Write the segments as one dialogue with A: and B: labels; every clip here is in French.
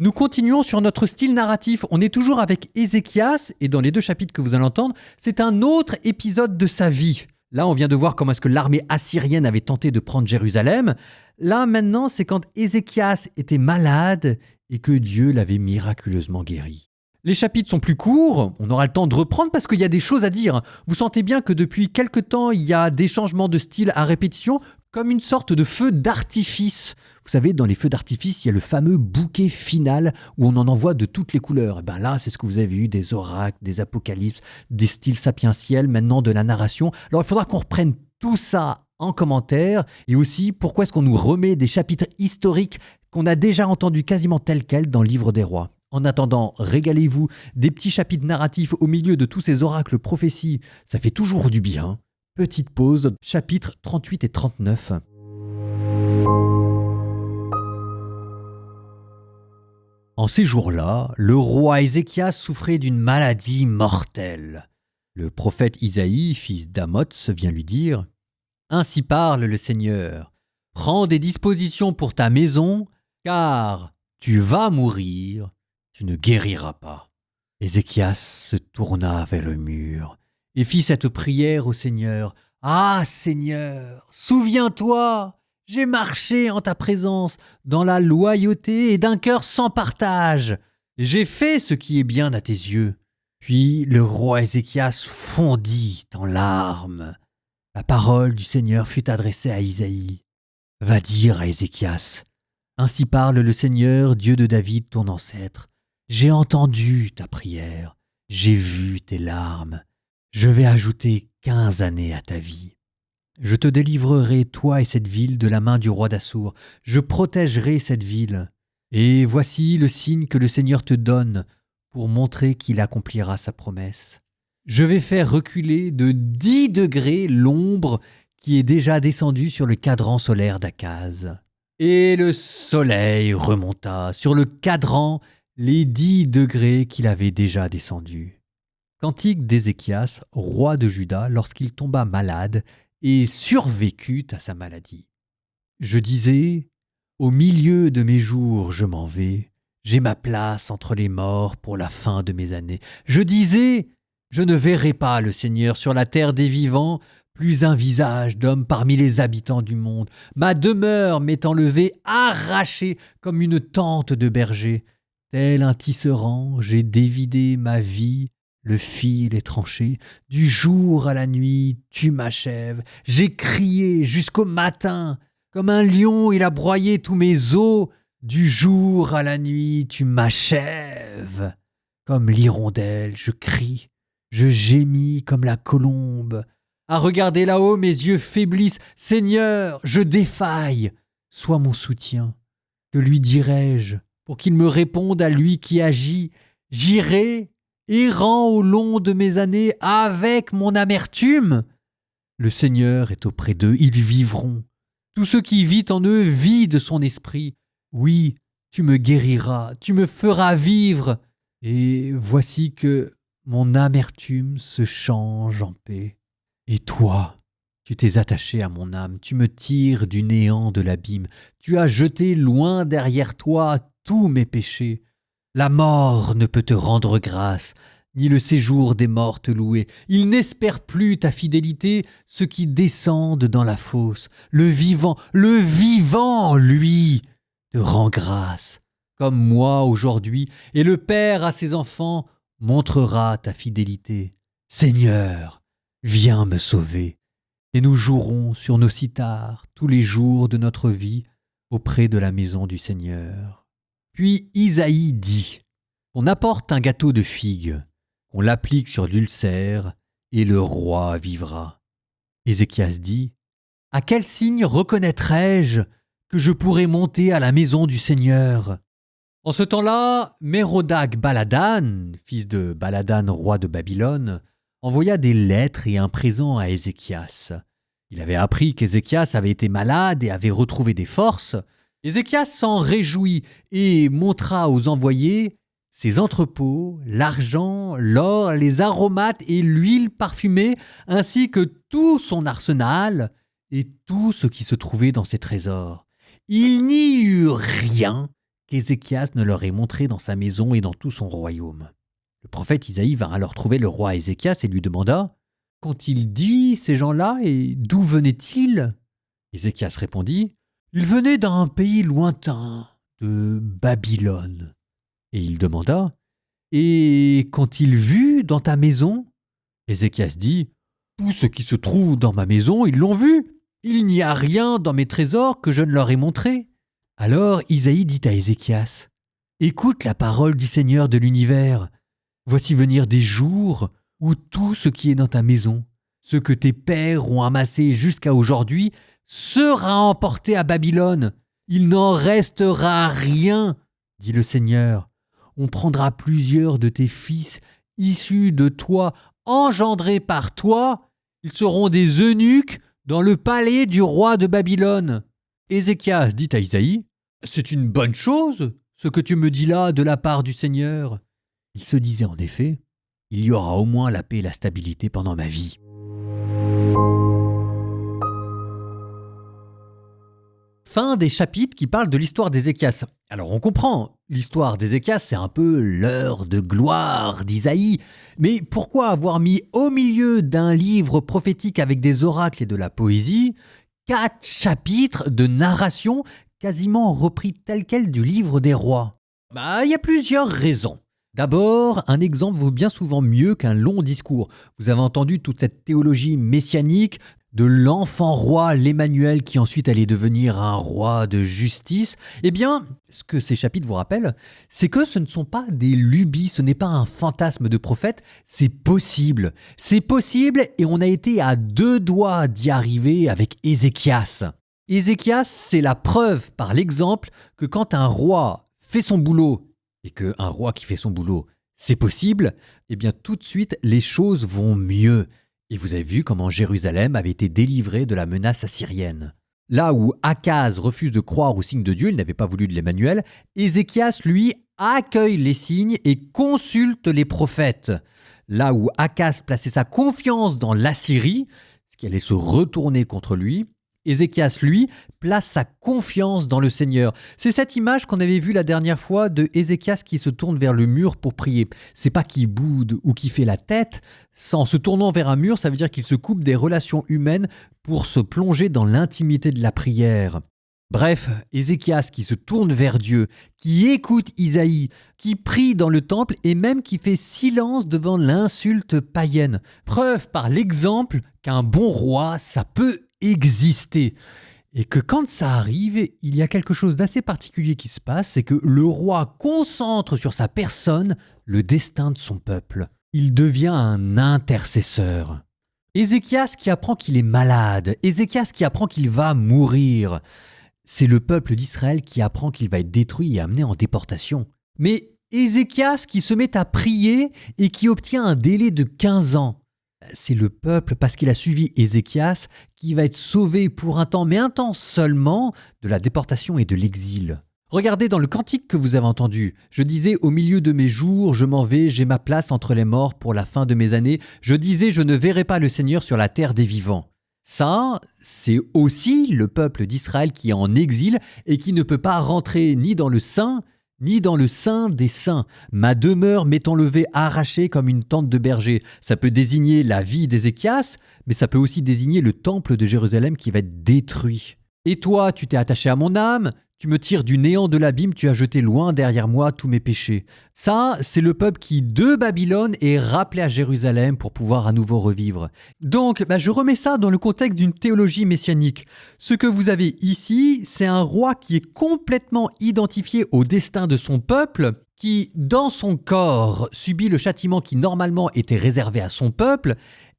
A: Nous continuons sur notre style narratif. On est toujours avec Ézéchias et dans les 2 chapitres que vous allez entendre, c'est un autre épisode de sa vie. Là, on vient de voir comment est-ce que l'armée assyrienne avait tenté de prendre Jérusalem. Là, maintenant, c'est quand Ézéchias était malade et que Dieu l'avait miraculeusement guéri. Les chapitres sont plus courts, on aura le temps de reprendre parce qu'il y a des choses à dire. Vous sentez bien que depuis quelque temps, il y a des changements de style à répétition, comme une sorte de feu d'artifice. Vous savez, dans les feux d'artifice, il y a le fameux bouquet final où on en envoie de toutes les couleurs. Et ben là, c'est ce que vous avez vu, des oracles, des apocalypses, des styles sapientiels, maintenant de la narration. Alors, il faudra qu'on reprenne tout ça en commentaire et aussi pourquoi est-ce qu'on nous remet des chapitres historiques qu'on a déjà entendus quasiment tels quels dans le livre des rois. En attendant, régalez-vous des petits chapitres narratifs au milieu de tous ces oracles prophéties. Ça fait toujours du bien. Petite pause, chapitres 38 et 39. En ces jours-là, le roi Ézéchias souffrait d'une maladie mortelle. Le prophète Isaïe, fils d'Amoz, vient lui dire « Ainsi parle le Seigneur, prends des dispositions pour ta maison, car tu vas mourir, tu ne guériras pas. » Ézéchias se tourna vers le mur et fit cette prière au Seigneur. « Ah Seigneur, souviens-toi, j'ai marché en ta présence dans la loyauté et d'un cœur sans partage. J'ai fait ce qui est bien à tes yeux. » Puis le roi Ézéchias fondit en larmes. La parole du Seigneur fut adressée à Isaïe. « Va dire à Ézéchias, ainsi parle le Seigneur, Dieu de David, ton ancêtre. J'ai entendu ta prière, j'ai vu tes larmes. Je vais ajouter 15 années à ta vie. Je te délivrerai, toi et cette ville, de la main du roi d'Assour. Je protégerai cette ville. Et voici le signe que le Seigneur te donne pour montrer qu'il accomplira sa promesse. Je vais faire reculer de 10 degrés l'ombre qui est déjà descendue sur le cadran solaire d'Akaz. Et le soleil remonta sur le cadran les 10 degrés qu'il avait déjà descendus. Cantique d'Ézéchias, roi de Juda, lorsqu'il tomba malade et survécut à sa maladie. Je disais, au milieu de mes jours je m'en vais, j'ai ma place entre les morts pour la fin de mes années. Je disais, je ne verrai pas le Seigneur sur la terre des vivants, plus un visage d'homme parmi les habitants du monde. Ma demeure m'est enlevée, arrachée comme une tente de berger. Tel un tisserand, j'ai dévidé ma vie, le fil est tranché. Du jour à la nuit, tu m'achèves. J'ai crié jusqu'au matin. Comme un lion, il a broyé tous mes os. Du jour à la nuit, tu m'achèves. Comme l'hirondelle, je crie. Je gémis comme la colombe. À regarder là-haut, mes yeux faiblissent. Seigneur, je défaille. Sois mon soutien. Que lui dirai-je pour qu'il me réponde à lui qui agit? J'irai, errant au long de mes années, avec mon amertume. Le Seigneur est auprès d'eux, ils vivront. Tout ce qui vit en eux vit de son esprit. Oui, tu me guériras, tu me feras vivre. Et voici que mon amertume se change en paix. Et toi, tu t'es attaché à mon âme, tu me tires du néant de l'abîme. Tu as jeté loin derrière toi tous mes péchés. La mort ne peut te rendre grâce, ni le séjour des morts te louer. Ils n'espèrent plus ta fidélité, ceux qui descendent dans la fosse. Le vivant, lui, te rend grâce, comme moi aujourd'hui, et le Père à ses enfants montrera ta fidélité. Seigneur, viens me sauver, et nous jouerons sur nos cithars tous les jours de notre vie auprès de la maison du Seigneur. Puis Isaïe dit, qu'on apporte un gâteau de figues, qu'on l'applique sur l'ulcère, et le roi vivra. Ézéchias dit, à quel signe reconnaîtrai-je que je pourrai monter à la maison du Seigneur? En ce temps-là, Mérodach-Baladan, fils de Baladan, roi de Babylone, envoya des lettres et un présent à Ézéchias. Il avait appris qu'Ézéchias avait été malade et avait retrouvé des forces. Ézéchias s'en réjouit et montra aux envoyés ses entrepôts, l'argent, l'or, les aromates et l'huile parfumée, ainsi que tout son arsenal et tout ce qui se trouvait dans ses trésors. Il n'y eut rien qu'Ézéchias ne leur ait montré dans sa maison et dans tout son royaume. Le prophète Isaïe vint alors trouver le roi Ézéchias et lui demanda « Qu'ont-ils dit, ces gens-là, et d'où venaient-ils » Ézéchias répondit « Ils venaient d'un pays lointain, de Babylone. » Et il demanda « Et qu'ont-ils vu dans ta maison » Ézéchias dit « Tout ce qui se trouve dans ma maison, ils l'ont vu. Il n'y a rien dans mes trésors que je ne leur ai montré. » Alors Isaïe dit à Ézéchias « Écoute la parole du Seigneur de l'univers. Voici venir des jours où tout ce qui est dans ta maison, ce que tes pères ont amassé jusqu'à aujourd'hui, sera emporté à Babylone. Il n'en restera rien, dit le Seigneur. On prendra plusieurs de tes fils issus de toi, engendrés par toi. Ils seront des eunuques dans le palais du roi de Babylone. » Ézéchias dit à Isaïe « C'est une bonne chose, ce que tu me dis là de la part du Seigneur. » Il se disait en effet « Il y aura au moins la paix et la stabilité pendant ma vie. » Fin des chapitres qui parlent de l'histoire d'Ézéchias. Alors on comprend, l'histoire d'Ézéchias c'est un peu l'heure de gloire d'Isaïe, mais pourquoi avoir mis au milieu d'un livre prophétique avec des oracles et de la poésie 4 chapitres de narration quasiment repris tels quels du livre des rois? Il y a plusieurs raisons. D'abord, un exemple vaut bien souvent mieux qu'un long discours. Vous avez entendu toute cette théologie messianique de l'enfant roi, l'Emmanuel, qui ensuite allait devenir un roi de justice. Eh bien, ce que ces chapitres vous rappellent, c'est que ce ne sont pas des lubies, ce n'est pas un fantasme de prophète, c'est possible. C'est possible et on a été à 2 doigts d'y arriver avec Ézéchias. Ézéchias, c'est la preuve par l'exemple que quand un roi fait son boulot, et qu'un roi qui fait son boulot, c'est possible, eh bien tout de suite, les choses vont mieux. Et vous avez vu comment Jérusalem avait été délivrée de la menace assyrienne. Là où Akaz refuse de croire aux signes de Dieu, il n'avait pas voulu de l'Emmanuel, Ézéchias, lui, accueille les signes et consulte les prophètes. Là où Akaz plaçait sa confiance dans l'Assyrie, ce qui allait se retourner contre lui, Ézéchias, lui, place sa confiance dans le Seigneur. C'est cette image qu'on avait vue la dernière fois de Ézéchias qui se tourne vers le mur pour prier. C'est pas qu'il boude ou qu'il fait la tête. En se tournant vers un mur, ça veut dire qu'il se coupe des relations humaines pour se plonger dans l'intimité de la prière. Bref, Ézéchias qui se tourne vers Dieu, qui écoute Isaïe, qui prie dans le temple et même qui fait silence devant l'insulte païenne. Preuve par l'exemple qu'un bon roi, ça peut exister. Et que quand ça arrive, il y a quelque chose d'assez particulier qui se passe, c'est que le roi concentre sur sa personne le destin de son peuple. Il devient un intercesseur. Ézéchias qui apprend qu'il est malade, Ézéchias qui apprend qu'il va mourir. C'est le peuple d'Israël qui apprend qu'il va être détruit et amené en déportation. Mais Ézéchias qui se met à prier et qui obtient un délai de 15 ans. C'est le peuple, parce qu'il a suivi Ézéchias, qui va être sauvé pour un temps, mais un temps seulement, de la déportation et de l'exil. Regardez dans le cantique que vous avez entendu. Je disais, au milieu de mes jours, je m'en vais, j'ai ma place entre les morts pour la fin de mes années. Je disais, je ne verrai pas le Seigneur sur la terre des vivants. Ça, c'est aussi le peuple d'Israël qui est en exil et qui ne peut pas rentrer ni dans le Saint, ni dans le sein des saints. Ma demeure m'est enlevée, arrachée comme une tente de berger. Ça peut désigner la vie d'Ézéchias, mais ça peut aussi désigner le temple de Jérusalem qui va être détruit. Et toi, tu t'es attaché à mon âme, tu me tires du néant de l'abîme, tu as jeté loin derrière moi tous mes péchés. Ça, c'est le peuple qui, de Babylone, est rappelé à Jérusalem pour pouvoir à nouveau revivre. Donc, je remets ça dans le contexte d'une théologie messianique. Ce que vous avez ici, c'est un roi qui est complètement identifié au destin de son peuple, qui, dans son corps, subit le châtiment qui normalement était réservé à son peuple,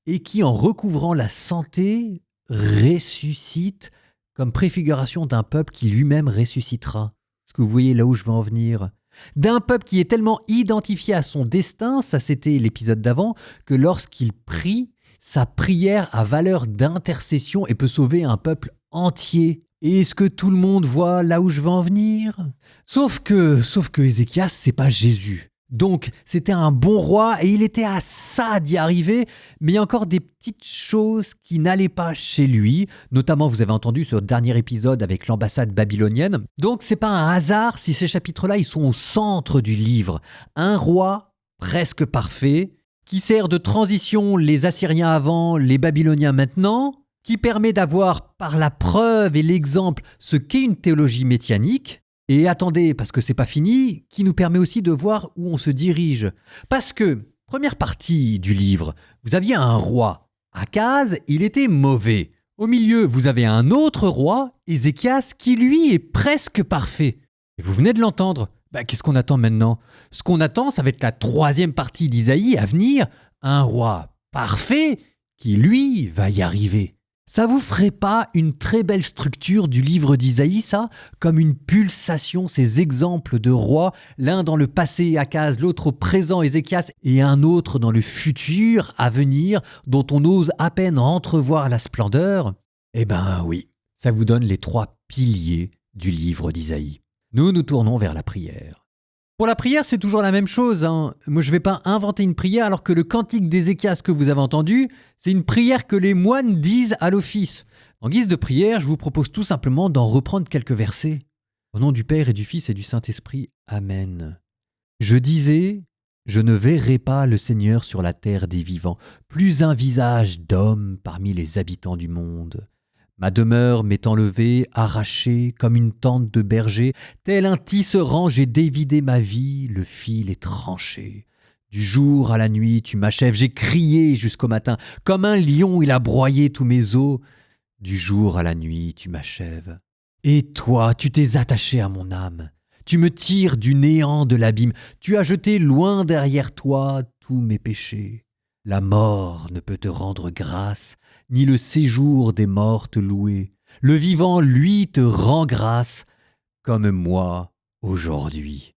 A: et qui, en recouvrant la santé, ressuscite comme préfiguration d'un peuple qui lui-même ressuscitera. Est-ce que vous voyez là où je veux en venir ? D'un peuple qui est tellement identifié à son destin, ça c'était l'épisode d'avant, que lorsqu'il prie, sa prière a valeur d'intercession et peut sauver un peuple entier. Et est-ce que tout le monde voit là où je veux en venir ? Sauf que Ézéchias, c'est pas Jésus. Donc, c'était un bon roi et il était à ça d'y arriver, mais il y a encore des petites choses qui n'allaient pas chez lui. Notamment, vous avez entendu ce dernier épisode avec l'ambassade babylonienne. Donc, c'est pas un hasard si ces chapitres-là, ils sont au centre du livre. Un roi presque parfait, qui sert de transition les Assyriens avant, les Babyloniens maintenant, qui permet d'avoir par la preuve et l'exemple ce qu'est une théologie métianique. Et attendez, parce que c'est pas fini, qui nous permet aussi de voir où on se dirige. Parce que, première partie du livre, vous aviez un roi. Akaz, il était mauvais. Au milieu, vous avez un autre roi, Ézéchias, qui lui est presque parfait. Et vous venez de l'entendre. Qu'est-ce qu'on attend maintenant? Ce qu'on attend, ça va être la troisième partie d'Isaïe à venir, un roi parfait qui, lui, va y arriver. Ça vous ferait pas une très belle structure du livre d'Isaïe, ça? Comme une pulsation, ces exemples de rois, l'un dans le passé Akaz, l'autre au présent Ézéchias, et un autre dans le futur à venir, dont on ose à peine entrevoir la splendeur? Eh ben oui, ça vous donne les 3 piliers du livre d'Isaïe. Nous nous tournons vers la prière. Pour la prière, c'est toujours la même chose. Moi, je ne vais pas inventer une prière alors que le cantique d'Ézéchias que vous avez entendu, c'est une prière que les moines disent à l'office. En guise de prière, je vous propose tout simplement d'en reprendre quelques versets. Au nom du Père et du Fils et du Saint-Esprit, Amen. Je disais, je ne verrai pas le Seigneur sur la terre des vivants, plus un visage d'homme parmi les habitants du monde. Ma demeure m'est enlevée, arrachée, comme une tente de berger, tel un tisserand, j'ai dévidé ma vie, le fil est tranché. Du jour à la nuit, tu m'achèves, j'ai crié jusqu'au matin, comme un lion, il a broyé tous mes os. Du jour à la nuit, tu m'achèves. Et toi, tu t'es attaché à mon âme. Tu me tires du néant de l'abîme, tu as jeté loin derrière toi tous mes péchés. La mort ne peut te rendre grâce, ni le séjour des morts te louer. Le vivant, lui, te rend grâce, comme moi aujourd'hui.